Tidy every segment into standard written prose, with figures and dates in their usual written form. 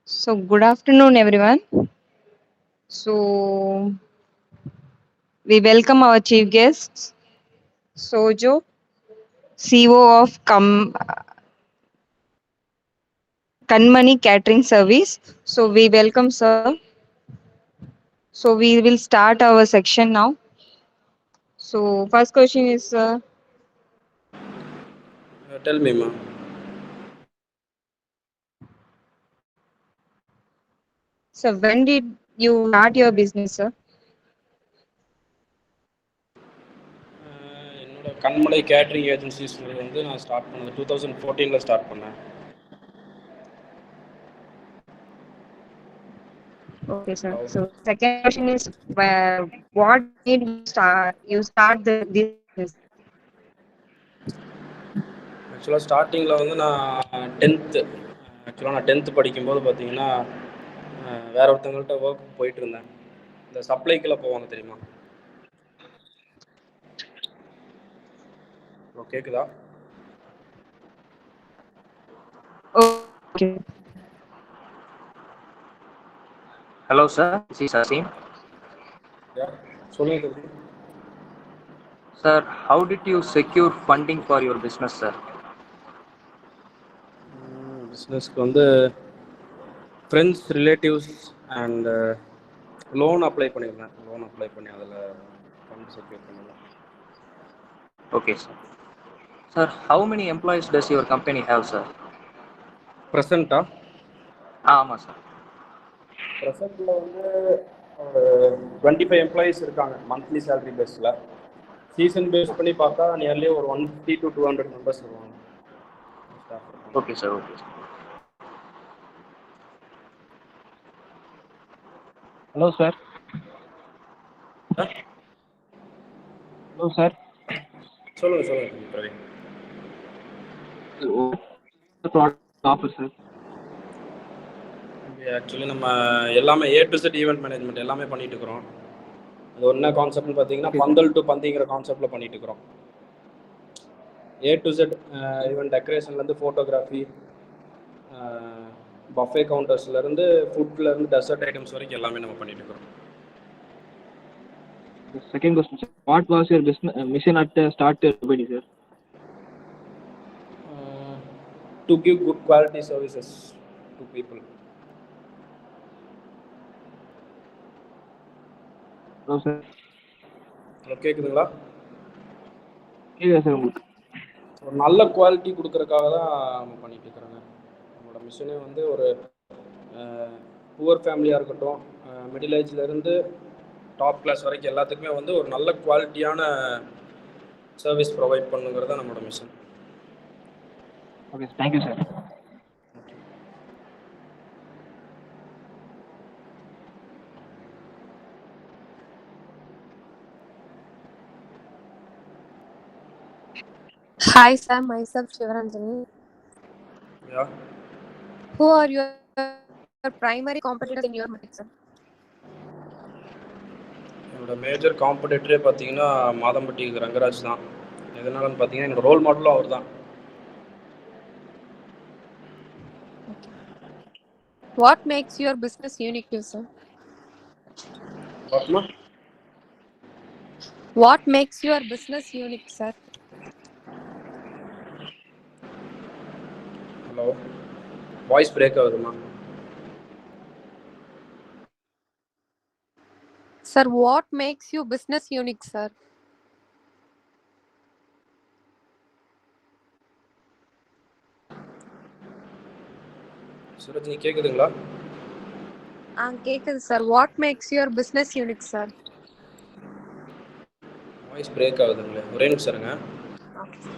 So, good afternoon, everyone. So, we welcome our chief guests, Sojo, CEO of Kanmani Catering Service. So, we welcome, sir. So, we will start our section now. So, first question is, Tell me, ma. so when did you start your business, sir? என்னோட கண்மலை catering agencies வந்து நான் start பண்ணது 2014 start பண்ணேன். Okay, sir. So, second question is, what made you start this business? ஆக்சுவலாக ஸ்டார்டிங்கில் வந்து நான் டென்த்து படிக்கும்போது பார்த்தீங்கன்னா வேற ஒருத்தவங்கள்ட்ட ஒர்க் போயிட்டு இருந்தேன். இந்த சப்ளைக்கெல்லாம் போவாங்க தெரியுமா? கேட்குதா? Okay. Hello, sir. This is Asim. சொல்லுங்க. Sir, how did you secure funding for your business, sir? பிஸ்னஸ்க்கு வந்து friends, relatives and loan apply பண்ணியிருந்தேன். லோன் அப்ளை பண்ணி அதில் ஃபண்ட் செக்யூர் பண்ணலாம். Okay, sir. Sir, how many employees does your company have, sir? ப்ரெசண்ட்டா? ஆமாம் sir. ப்ரெசென்ட்டில் வந்து ஒரு 25 employees இருக்காங்க மந்த்லி சேலரி பேஸில். சீசன் பேஸ் பண்ணி பார்த்தா நியர்லி ஒரு 150 to 200 மெம்பர்ஸ் வருவாங்க. Okay sir, okay sir. Hello sir. Hello sir. சொல்லுங்கள் பிரவீன். Offer sir. ஆக்சுவலி நம்ம எல்லாமே A to Z event management எல்லாமே பண்ணிட்டு இருக்கிறோம். அது என்ன கான்செப்ட்னு பார்த்தீங்கன்னா பந்தல் டு பந்திங்கிற கான்செப்டில் பண்ணிட்டு இருக்கிறோம். A to Z ஈவெண்ட் டெக்கரேஷன்லேருந்து ஃபோட்டோகிராஃபி, பஃபே கவுண்டர்ஸ்லேருந்து ஃபுட்லேருந்து டெசர்ட் ஐட்டம்ஸ் வரைக்கும் எல்லாமே நம்ம பண்ணிட்டு இருக்கிறோம். Second question, sir. What was your business mission at start your company, sir? To give good quality services to people. Hello, sir. Hello, கேட்குதுங்களா? கேக்குதா சார் உங்களுக்கு? ஒரு நல்ல குவாலிட்டி கொடுக்கறதுக்காக தான் நம்ம பண்ணிட்டு இருக்கிறோங்க. நம்மளோட மிஷனே வந்து ஒரு புவர் ஃபேமிலியாக இருக்கட்டும், மிடில் ஏஜ்லேருந்து டாப் கிளாஸ் வரைக்கும் எல்லாத்துக்குமே வந்து ஒரு நல்ல குவாலிட்டியான சர்வீஸ் ப்ரொவைட் பண்ணுங்கிறது தான் நம்மளோட mission. Okay, thank you sir. Hi, sir. Myself, Shivaranjani. Yeah. Who are your primary competitors in your market, sir? என்னோட மேஜர் காம்படிட்டரே பார்த்தீங்கன்னா மாதம்பட்டி ரங்கராஜ் தான். எதனாலன்னு பார்த்தீங்கன்னா என்னோட ரோல் மாடலும் அவர் தான். What makes your business unique, sir? What makes your business unique, sir? Hello, voice break ஆகுதுமா? Sir, what makes your business unique, sir? சுரஜினி கேக்குதுங்களா? கேக்குது sir. What makes your business unique, sir? Voice break ஆகுதுங்களே, ஒரே நிமிஷம் இருங்க. Okay.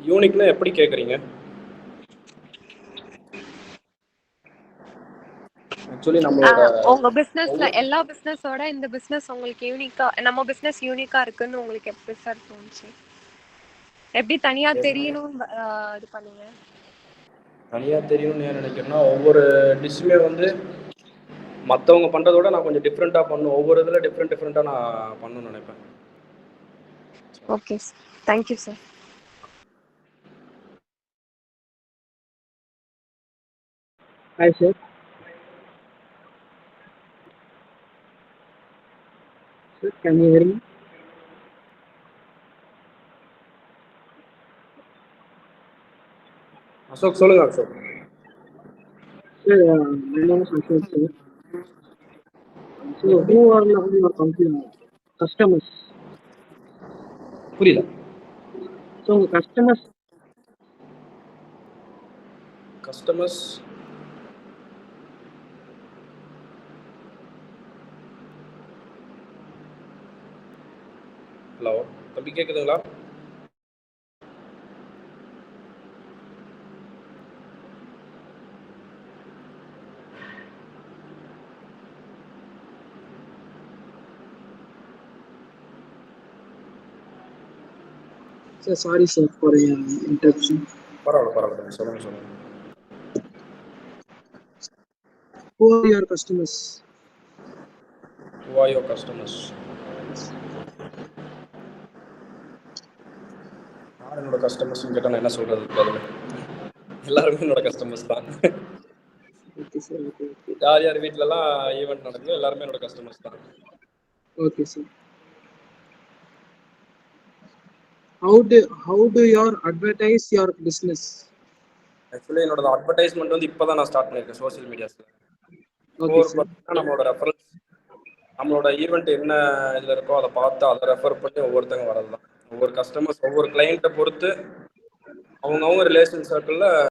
யூனிக்னா எப்படி கேக்குறீங்க? ஆக்சுவலி நம்மளோட உங்க பிசினஸ்ல எல்லா பிசினஸோட இந்த பிசினஸ் உங்களுக்கு யூனிக்கா, நம்ம பிசினஸ் யூனிக்கா இருக்குன்னு உங்களுக்கு எப்படி சார் தோணுச்சு? எப்படி தனியா தெரியணும் இது பண்ணீங்க? தனியா தெரியணும்னு ஏன் நினைக்கிறேன்னா, ஒவ்வொரு டிஷ்ஷுமே வந்து மற்றவங்க பண்ணுறதோட நான் கொஞ்சம் டிஃப்ரெண்ட்டாக பண்ணணும். ஒவ்வொரு இதில் டிஃப்ரெண்ட்டாக நான் பண்ணணும்னு நினைப்பேன். Okay sir, thank you sir. Hi, sir. Sir, can you hear me? Ashok சொல்லுங்க Ashok. Sir, my name is Ashok, sir. So, who are your customers? புரியல. So, customers, ஹலோ தம்பி கேட்குதுங்களா? sir, sorry, sir, for interruption. பரவாயில்ல சொல்லுங்க. Who are your customers? Who are your customers? யார் என்னோட கஸ்டமர்ஸ்ன்னு கேட்டால் நான் என்ன சொல்கிறது? எல்லாருமே என்னோட கஸ்டமர்ஸ் தான். Okay, sir. Okay. யார் வீட்டிலலாம் ஈவெண்ட் நடக்குதோ எல்லாருமே என்னோட கஸ்டமர்ஸ் தான். Okay, sir. How do you advertise your business? Actually என்னோட அட்வர்டைஸ்மெண்ட் வந்து இப்போ தான் நான் ஸ்டார்ட் பண்ணியிருக்கேன் சோஷியல் மீடியாஸில். Okay, sir. நம்மளோட ரெஃபரன்ஸ், நம்மளோட ஈவெண்ட் என்ன இதில் இருக்கோ அதை பார்த்து அதை ரெஃபர் பண்ணி ஒவ்வொருத்தங்க வரது தான். ஒவ்வொரு கஸ்டமர்ஸ் ஒவ்வொரு கிளைண்ட்டை பொறுத்து அவங்கவுங்க ரிலேஷன் சர்க்கிளில்